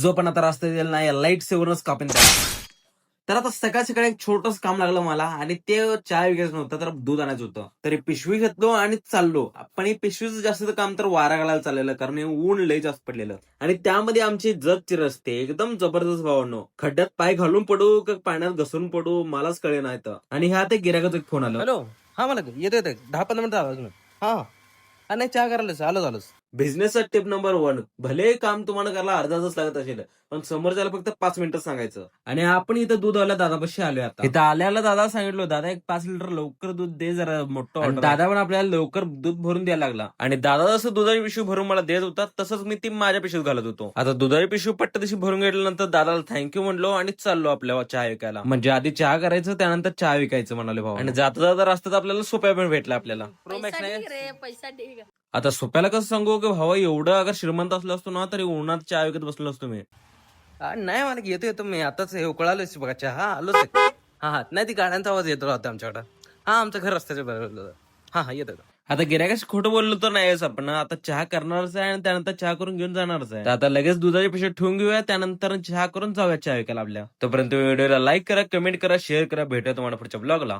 जो पण आता रस्ता दिला नाही लाईट सेवरच कापेन त्याला. तर आता सकाळ सकाळी एक छोटस काम लागलं मला आणि ते चहा विकायचं नव्हतं तर दूध आणायचं होतं. तरी पिशवी घेतलो आणि चाललो. पण हे पिशवीचं जास्त काम तर वारा घालायला चाललेलं कारण हे ऊन लय जास्त पडलेलं आणि त्यामध्ये आमची जगची रस्ते एकदम जबरदस्त भावांनो. खड्ड्यात पाय घालून पडू का पाण्यात घसरून पडू मलाच कळे नाही तर. आणि ह्या ते गिरायकाचा एक फोन आला. हॅलो. हा मला येतो 10-15 मिनिटं आवाज मी. हा नाही चहा करायला आलोच. बिझनेसचा टिप नंबर 1 भले काम तुम्हाला करायला अर्धा तास लागत असेल पण समोरच्याला फक्त 5 मिनिटं सांगायचं. आणि आपण इथं दूधवाल्या दादापाशी आलोय आता. इथं आल्याला दादा सांगितलं दादा एक 5 लिटर लवकर दूध दे जरा मोठं order आहे. दादा पण आपल्याला लवकर दूध भरून द्यायला लागला आणि दादा जसं दुधाची पिशवी भरून मला देत होता तसंच मी ती माझ्या पिशवीत घालत होतो. आता दुधाची पिशवी पट्ट तशी भरून घेतल्यानंतर दादाला थँक्यू म्हणलो आणि चाललो आपल्या चहा विकायला. म्हणजे आधी चहा करायचं त्यानंतर चहा विकायचं म्हणाले भाऊ. आणि जाता जाता रस्त्यात आपल्याला सोप्या पण भेटला आपल्याला. पैसा ठीक रे पैसा ठीक. आता सोप्याला कसं सांगू की भावा एवढं अगर श्रीमंत असलो असतो ना तरी उन्हात चहा विकत बसलो असतो मी. नाही मला येतो मी आताच हे उकळालोच बघा चहा आलोच. हा नाही ती गाड्यांचा आवाज येतो राहतो आमच्याकडं. हा आमचं घर रस्त्याच्या बरोबर. हा येतो. आता गिऱ्हाईकाशी खोटं बोललो तर नाहीच आपण आता चहा करणारच आहे आणि त्यानंतर चहा करून घेऊन जाणारच आहे. तर आता लगेच दुधाची पिशवी ठेवून घेऊया त्यानंतर चहा करून जाऊया चहा विकायला आपल्या. तोपर्यंत व्हिडिओला लाईक करा, कमेंट करा, शेअर करा. भेटूया तुम्हाला पुढच्या ब्लॉगला.